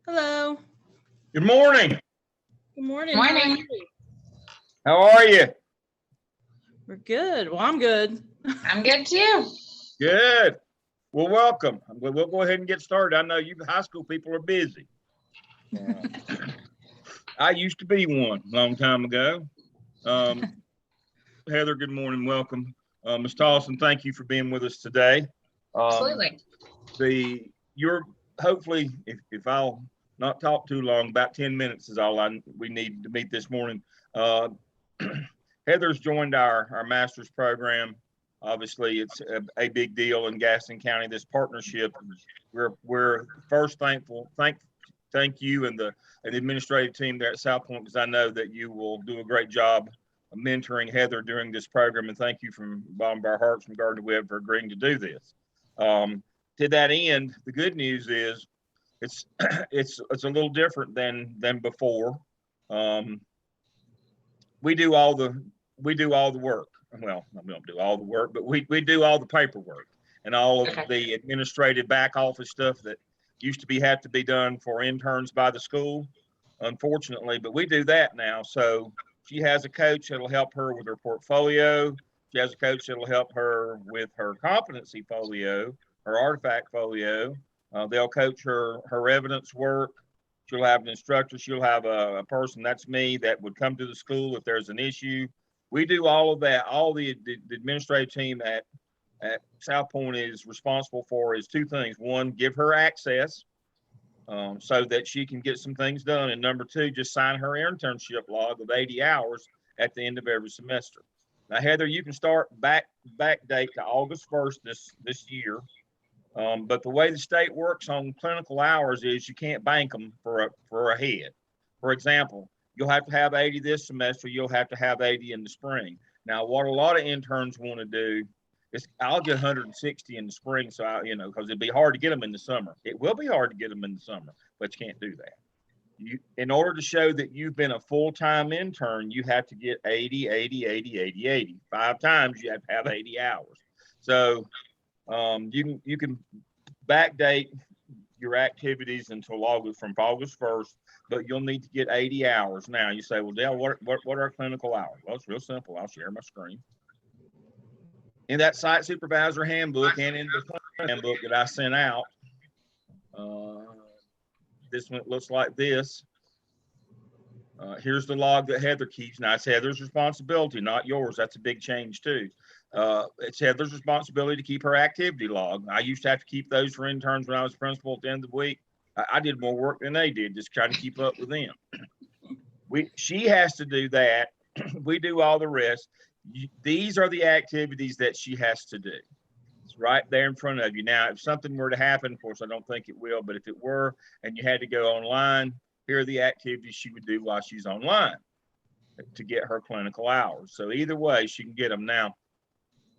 Hello. Good morning. Good morning. How are Morning. you? How are you? We're good. Well, I'm good. I'm good too. Good. Well, welcome. We'll go ahead and get started. I know you high school people are busy. I used to be one a long time ago. Heather, good morning. Welcome. Ms. Tolson, thank you for being with us today. Absolutely. You're hopefully, if I'll not talk too long, about 10 minutes is all we need to meet this morning. Heather's joined our master's program. Obviously, it's a big deal in Gaston County. This partnership, we're first thank you and the administrative team there at South Point, because I know that you will do a great job of mentoring Heather during this program. And thank you from the bottom of our hearts from Gardner Webb for agreeing to do this. To that end, the good news is it's it's a little different than before. We do all the work. Well, we don't do all the work, but we do all the paperwork and all of the administrative back office stuff that used to have to be done for interns by the school, unfortunately. But we do that now. So she has a coach that'll help her with her portfolio. She has a coach that'll help her with her competency folio, her artifact folio. They'll coach her evidence work. She'll have an instructor. She'll have a person, that's me, that would come to the school if there's an issue. We do all of that. All the administrative team at South Point is responsible for is two things. One, give her access so that she can get some things done. And number two, just sign her internship log of 80 hours at the end of every semester. Now, Heather, you can start back date to August 1st this year. But the way the state works on clinical hours is you can't bank them for a head. For example, you'll have to have 80 this semester. You'll have to have 80 in the spring. Now, what a lot of interns want to do is I'll get 160 in the spring. So, because it'd be hard to get them in the summer. It will be hard to get them in the summer, but you can't do that. In order to show that you've been a full-time intern, you have to get 80, 80, 80, 80, 80. 5 times you have to have 80 hours. So you can backdate your activities until from August 1st, but you'll need to get 80 hours. Now you say, well, Dale, what are our clinical hours? Well, it's real simple. I'll share my screen. In that site supervisor handbook and in the handbook that I sent out, this one looks like this. Here's the log that Heather keeps. Now, it's Heather's responsibility, not yours. That's a big change, too. It's Heather's responsibility to keep her activity log. I used to have to keep those for interns when I was principal at the end of the week. I did more work than they did, just trying to keep up with them. She has to do that. We do all the rest. These are the activities that she has to do. It's right there in front of you. Now, if something were to happen, of course, I don't think it will, but if it were and you had to go online, here are the activities she would do while she's online to get her clinical hours. So either way, she can get them. Now,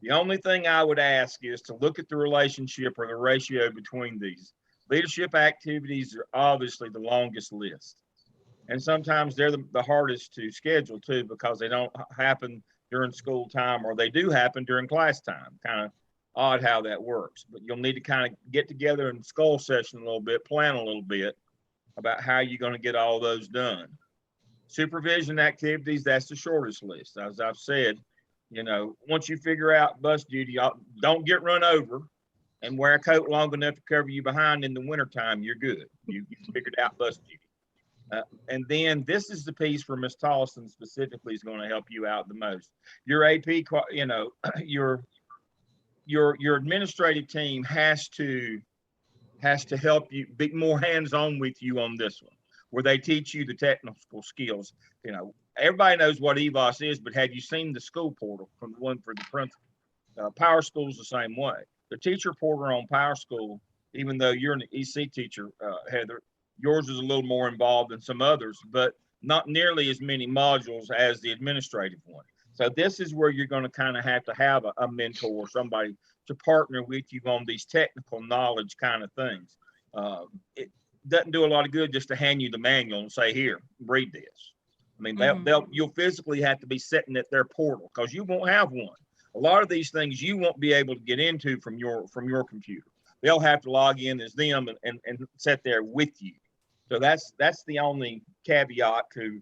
the only thing I would ask is to look at the relationship or the ratio between these. Leadership activities are obviously the longest list. And sometimes they're the hardest to schedule too, because they don't happen during school time, or they do happen during class time. Kind of odd how that works, but you'll need to kind of get together in skull session a little bit, plan a little bit about how you're going to get all those done. Supervision activities, that's the shortest list. As I've said, once you figure out bus duty, don't get run over and wear a coat long enough to cover you behind in the wintertime. You're good. You figured out bus duty. And then this is the piece where Ms. Tolson specifically is going to help you out the most. Your AP, your administrative team has to help you be more hands-on with you on this one, where they teach you the technical skills. Everybody knows what EVOS is, but have you seen the school portal from the one for the principal? Power School's the same way. The teacher portal on Power School, even though you're an EC teacher, Heather, yours is a little more involved than some others, but not nearly as many modules as the administrative one. So this is where you're going to kind of have a mentor or somebody to partner with you on these technical knowledge kind of things. It doesn't do a lot of good just to hand you the manual and say, here, read this. I mean, you'll physically have to be sitting at their portal because you won't have one. A lot of these things you won't be able to get into from your computer. They'll have to log in as them and sit there with you. So that's the only caveat to,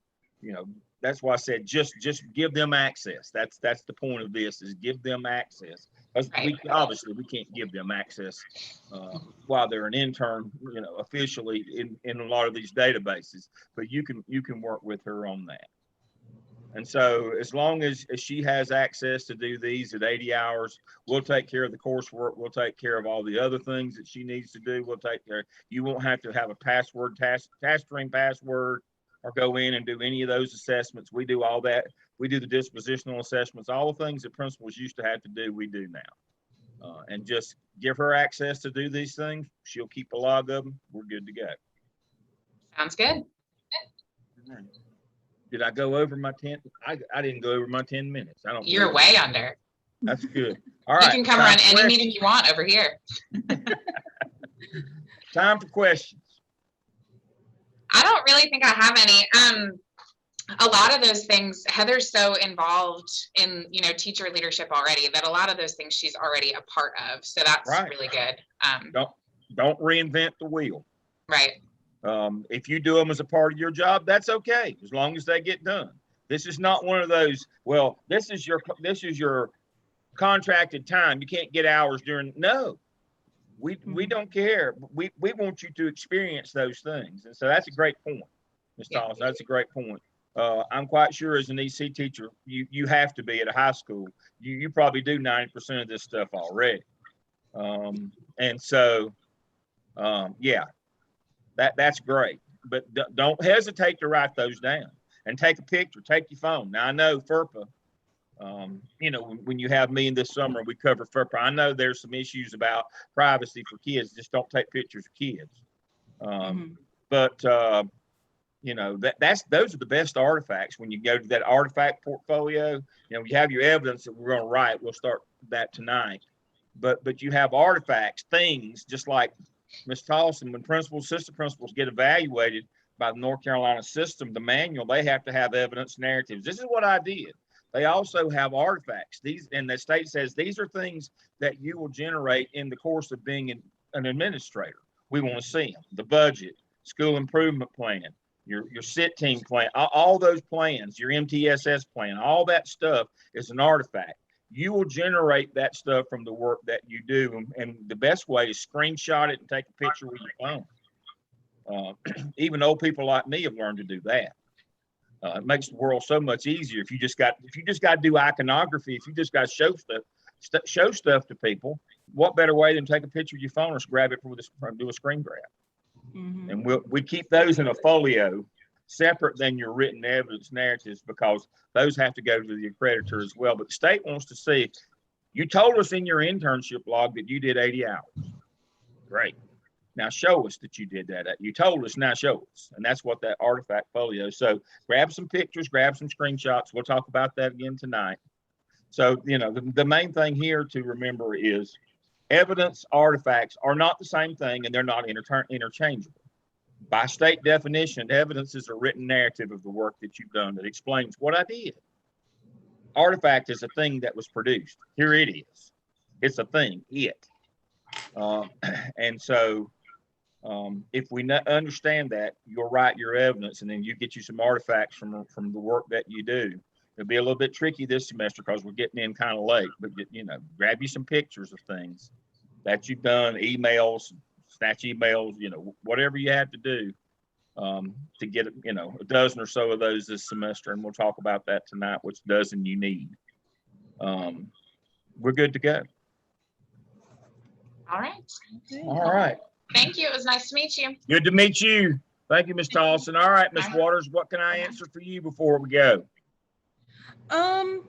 that's why I said just give them access. That's the point of this, is give them access. Because obviously we can't give them access while they're an intern, officially in a lot of these databases. But you can work with her on that. And so as long as she has access to do these at 80 hours, we'll take care of the coursework. We'll take care of all the other things that she needs to do. We'll take care. You won't have to have a task string password or go in and do any of those assessments. We do all that. We do the dispositional assessments, all the things that principals used to have to do, we do now. And just give her access to do these things. She'll keep a log of them. We're good to go. Sounds good. Did I go over my 10? I didn't go over my 10 minutes. I don't. You're way under. That's good. All right. You can come run any meeting you want over here. Time for questions. I don't really think I have any. A lot of those things, Heather's so involved in, teacher leadership already that a lot of those things she's already a part of. So that's really good. Don't reinvent the wheel. Right. If you do them as a part of your job, that's okay, as long as they get done. This is not one of those, well, this is your contracted time. You can't get hours during. No, we don't care. We want you to experience those things. And so that's a great point, Ms. Thomas. That's a great point. I'm quite sure as an EC teacher, you have to be at a high school. You probably do 90% of this stuff already. And so, yeah. That's great, but don't hesitate to write those down and take a picture, take your phone. Now I know FERPA, when you have me in this summer, we cover FERPA. I know there's some issues about privacy for kids. Just don't take pictures of kids. But those are the best artifacts. When you go to that artifact portfolio, you have your evidence that we're going to write. We'll start that tonight, but you have artifacts, things just like Ms. Tolson, when principals, assistant principals get evaluated by the North Carolina system, the manual, they have to have evidence narratives. This is what I did. They also have artifacts. And the state says these are things that you will generate in the course of being an administrator. We want to see them. The budget, school improvement plan, your SIT team plan, all those plans, your MTSS plan, all that stuff is an artifact. You will generate that stuff from the work that you do. And the best way is screenshot it and take a picture with your phone. Even old people like me have learned to do that. It makes the world so much easier. If you just got to do iconography, if you just got to show stuff to people, what better way than take a picture with your phone or grab it do a screen grab. And we keep those in a folio separate than your written evidence narratives, because those have to go to the accreditor as well. But the state wants to see, you told us in your internship log that you did 80 hours. Great. Now show us that you did that. You told us, now show us. And that's what that artifact folio. So grab some pictures, grab some screenshots. We'll talk about that again tonight. So, the main thing here to remember is evidence artifacts are not the same thing, and they're not interchangeable. By state definition, evidence is a written narrative of the work that you've done that explains what I did. Artifact is a thing that was produced. Here it is. It's a thing, and so if we understand that, you'll write your evidence, and then you get you some artifacts from the work that you do. It'll be a little bit tricky this semester because we're getting in kind of late, but grab you some pictures of things that you've done, emails, snatch emails, whatever you have to do to get, a dozen or so of those this semester. And we'll talk about that tonight, which dozen you need. We're good to go. All right. All right. Thank you. It was nice to meet you. Good to meet you. Thank you, Ms. Tolson. All right, Ms. Waters, what can I answer for you before we go? I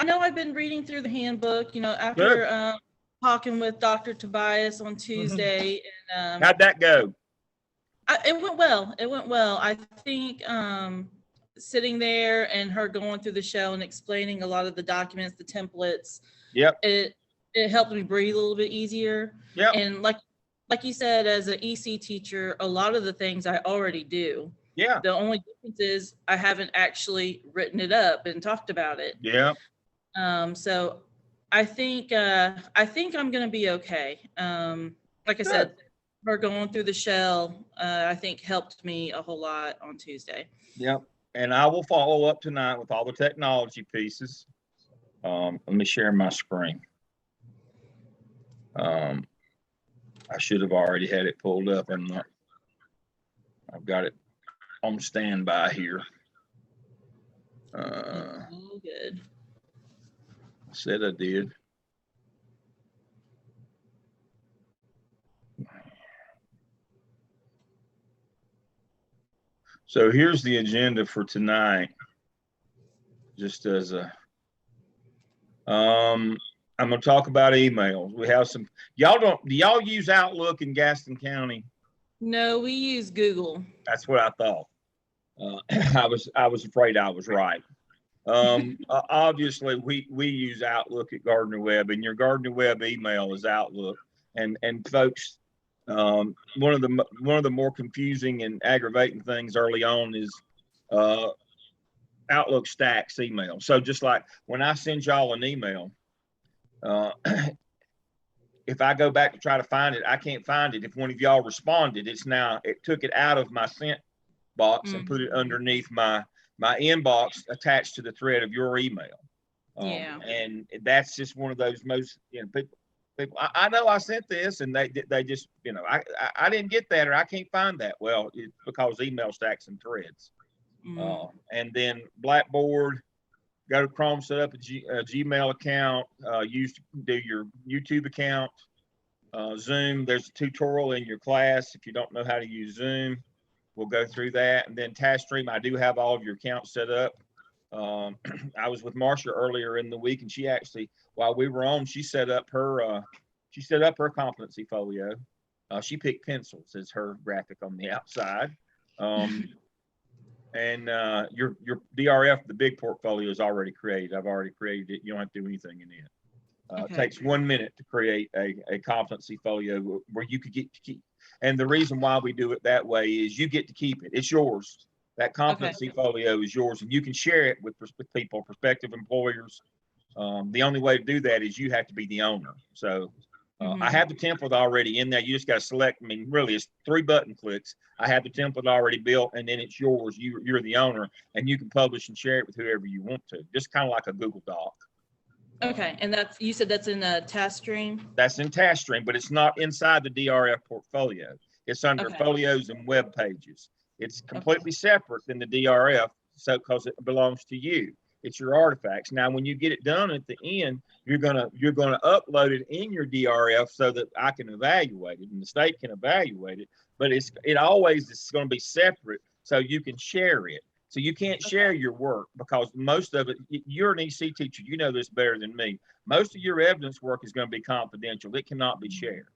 know I've been reading through the handbook, after talking with Dr. Tobias on Tuesday. And how'd that go? It went well. I think sitting there and her going through the show and explaining a lot of the documents, the templates, it helped me breathe a little bit easier. Yeah. And like you said, as an EC teacher, a lot of the things I already do. Yeah. The only difference is I haven't actually written it up and talked about it. Yeah. So I think I'm going to be okay. Like I said, her going through the shell, I think helped me a whole lot on Tuesday. Yep. And I will follow up tonight with all the technology pieces. Let me share my screen. I should have already had it pulled up, and I've got it on standby here. Good. I said I did. So here's the agenda for tonight. Just as a, I'm going to talk about emails. We have some, do y'all use Outlook in Gaston County? No, we use Google. That's what I thought. I was afraid I was right. Obviously we use Outlook at Gardner Webb, and your Gardner Webb email is Outlook. And folks, one of the more confusing and aggravating things early on is Outlook stacks email. So just like when I send y'all an email, if I go back to try to find it, I can't find it. If one of y'all responded, it took it out of my sent box and put it underneath my inbox attached to the thread of your email. And that's just one of those most, people, I know I sent this, and they just, I didn't get that, or I can't find that. Well, it's because email stacks and threads. And then Blackboard, go to Chrome, set up a Gmail account, do your YouTube account. Zoom, there's a tutorial in your class. If you don't know how to use Zoom, we'll go through that. And then TaskStream, I do have all of your accounts set up. I was with Marcia earlier in the week, and she actually, while we were on, she set up her competency folio. She picked pencils as her graphic on the outside. And your DRF, the big portfolio, is already created. I've already created it. You don't have to do anything in it. It takes 1 minute to create a competency folio where you could get to keep. And the reason why we do it that way is you get to keep it. It's yours. That competency folio is yours, and you can share it with people, prospective employers. The only way to do that is you have to be the owner. So I have the template already in there. You just got to select. I mean, really, it's 3 button clicks. I have the template already built, and then it's yours. You're the owner, and you can publish and share it with whoever you want to. Just kind of like a Google Doc. Okay, and you said that's in TaskStream? That's in TaskStream, but it's not inside the DRF portfolio. It's under folios and web pages. It's completely separate than the DRF, so because it belongs to you. It's your artifacts. Now, when you get it done at the end, you're gonna upload it in your DRF so that I can evaluate it and the state can evaluate it. But it always is going to be separate, so you can share it. So you can't share your work because most of it, you're an EC teacher, you know this better than me. Most of your evidence work is going to be confidential. It cannot be shared.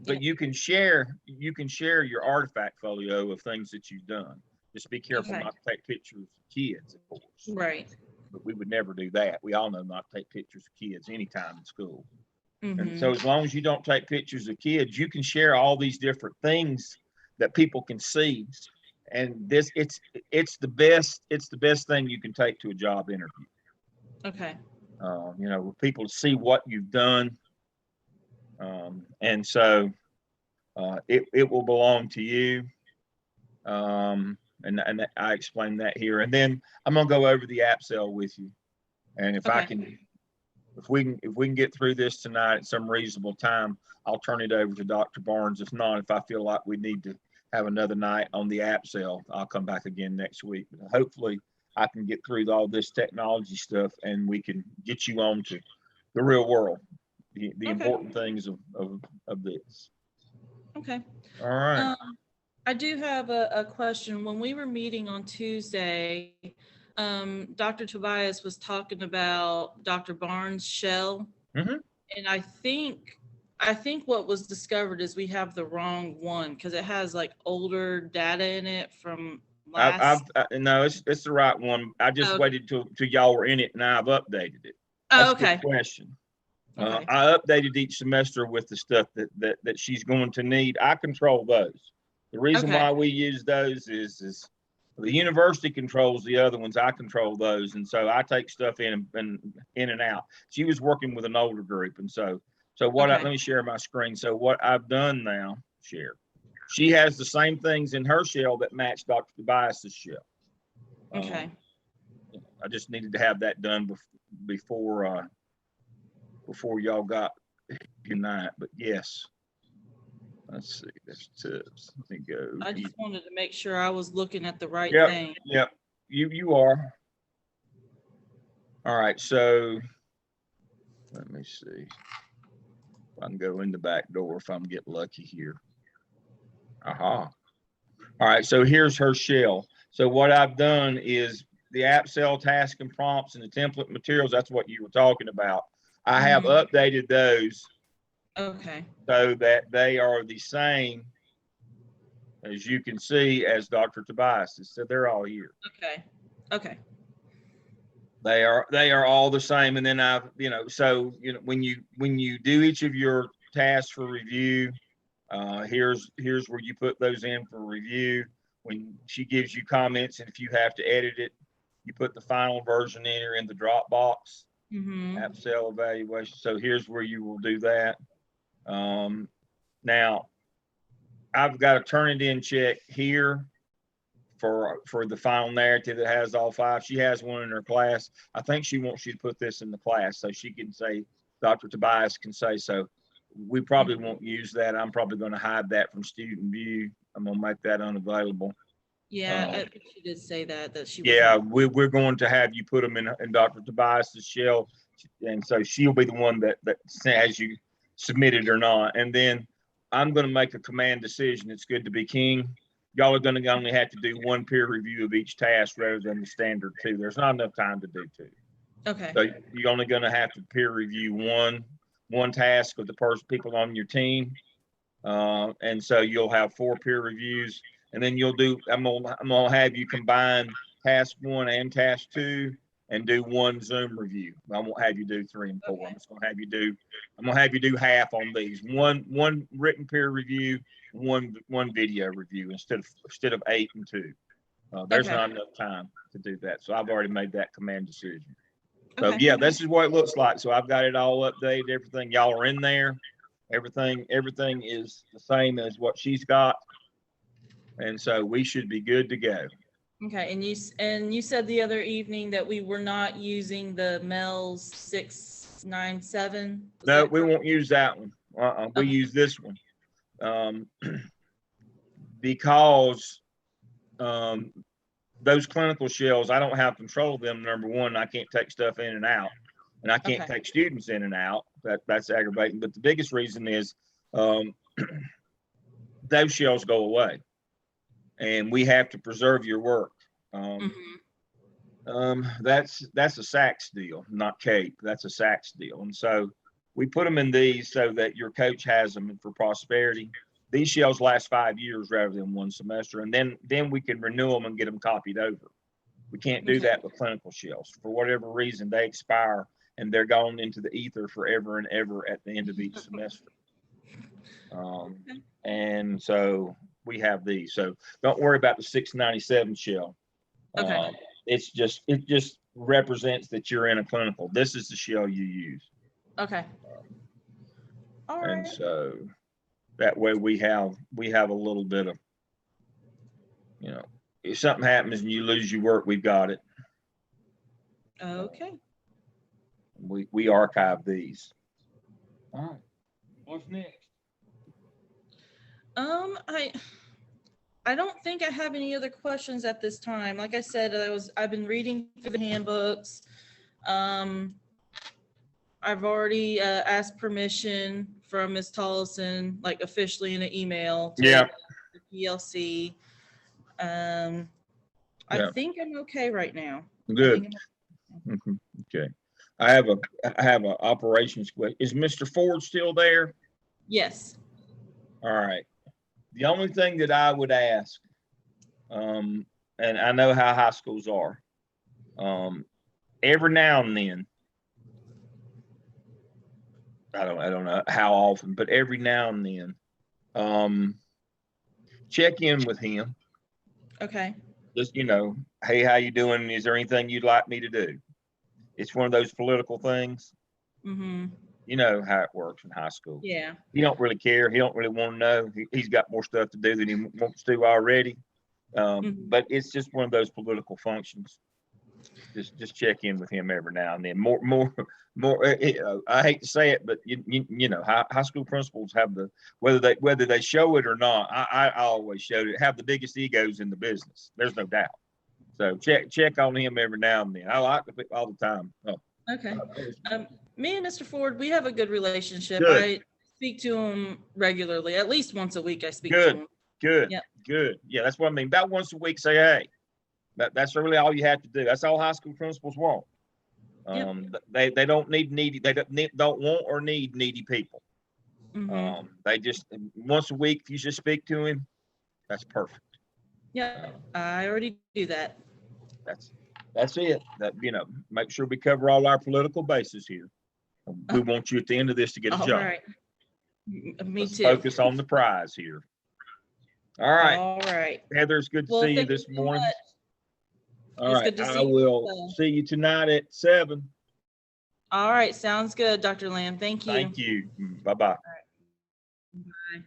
But you can share your artifact folio of things that you've done. Just be careful not to take pictures of kids, of course. Right. But we would never do that. We all know not to take pictures of kids anytime in school. And so as long as you don't take pictures of kids, you can share all these different things that people can see. And it's the best thing you can take to a job interview. Okay. For people to see what you've done. And so it will belong to you. And I explained that here. And then I'm gonna go over the app sale with you. And if we can get through this tonight at some reasonable time, I'll turn it over to Dr. Barnes. If not, if I feel like we need to have another night on the app sale, I'll come back again next week. But hopefully I can get through all this technology stuff and we can get you on to the real world, the important things of this. Okay. All right. I do have a question. When we were meeting on Tuesday, Dr. Tobias was talking about Dr. Barnes' shell. And I think what was discovered is we have the wrong one because it has like older data in it from last. No, it's the right one. I just waited till y'all were in it and I've updated it. That's a good question. I updated each semester with the stuff that she's going to need. I control those. The reason why we use those is the university controls the other ones. I control those, and so I take stuff in and out. She was working with an older group, and so So Okay. let me share my screen. So what I've done now, share. She has the same things in her shell that match Dr. Tobias's shell. Okay. I just needed to have that done before y'all got good night. But yes, let's see. There's tips. Let me go. I just wanted to make sure I was looking at the right Yep. thing. Yep. You are. All right. So let me see. If I can go in the back door if I'm getting lucky here. Aha. All right. So here's her shell. So what I've done is the app cell task and prompts and the template materials. That's what you were talking about. I have updated those. Okay. So that they are the same, as you can see, as Dr. Tobias's. So they're all here. Okay. Okay. They are all the same. And then I've, so when you do each of your tasks for review, here's where you put those in for review. When she gives you comments, and if you have to edit it, you put the final version in the Dropbox. App cell evaluation. So here's where you will do that. Now I've got a Turnitin check here for the final narrative that has all 5. She has one in her class. I think she wants you to put this in the class so she can say, Dr. Tobias can say so. We probably won't use that. I'm probably going to hide that from student view. I'm going to make that unavailable. Yeah, I think she did say that she. Yeah, we're going to have you put them in Dr. Tobias's shell, and so she'll be the one that has you submitted or not. And then I'm going to make a command decision. It's good to be king. Y'all are going to only have to do 1 peer review of each task rather than the standard 2. There's not enough time to do 2. Okay. So you're only going to have to peer review one task with the people on your team, and so you'll have 4 peer reviews, and then you'll do. I'm gonna have you combine task 1 and task 2 and do 1 Zoom review. I won't have you do 3 and 4. Okay. I'm gonna have you do half on these. One written peer review, one video review instead of 8 and 2. There's not enough time to do that, so I've already made that command decision. So yeah, this is what it looks like. So I've got it all updated. Everything, y'all are in there. Everything is the same as what she's got, and so we should be good to go. Okay, and you said the other evening that we were not using the MELS 697. No, we won't use that one. We use this one because those clinical shells, I don't have control of them. Number one, I can't take stuff in and out, and I can't take students in and out. That's aggravating. But the biggest reason is those shells go away, and we have to preserve your work. That's a SACS deal, not CAPE. That's a SACS deal, and so we put them in these so that your coach has them for prosperity. These shells last 5 years rather than 1 semester, and then we can renew them and get them copied over. We can't do that with clinical shells. For whatever reason, they expire and they're gone into the ether forever and ever at the end of each semester. And so we have these. So don't worry about the 697 shell. It just represents that you're in a clinical. This is the shell you use. Okay. All right. And so that way we have a little bit of, if something happens and you lose your work, we've got it. Okay. We archive these. All right. What's next? I don't think I have any other questions at this time. Like I said, I've been reading through the handbooks. I've already asked permission from Ms. Tollison, like officially in an email to the PLC. I think I'm okay right now. Good. Okay. I have a operations question. Is Mr. Ford still there? Yes. All right. The only thing that I would ask, and I know how high schools are, every now and then, I don't know how often, but every now and then, check in with him. Okay. Just, hey, how you doing? Is there anything you'd like me to do? It's one of those political things. You know how it works in high school. Yeah. He don't really care. He don't really want to know. He's got more stuff to do than he wants to already. But it's just one of those political functions. Just check in with him every now and then. More. I hate to say it, but you know, high school principals have the whether they show it or not. I always showed it. Have the biggest egos in the business. There's no doubt. So check on him every now and then. I like to all the time. Oh. Okay. Me and Mr. Ford, we have a good relationship. Good. I speak to him regularly. At least once a week I speak to him. Good. Yep. Good. Yeah, that's what I mean. About once a week, say, hey. That's really all you have to do. That's all high school principals want. They don't need needy. They don't want or need needy people. They just once a week. If you just speak to him, that's perfect. Yeah, I already do that. That's it. That make sure we cover all our political bases here. We want you at the end of this to get a job. All right. Me Let's too. focus on the prize here. All right. All right. Heather, it's good to see you this morning. All right, I will see you tonight at 7. All right, sounds good, Dr. Lamb. Thank you. Thank you. Bye-bye. Bye.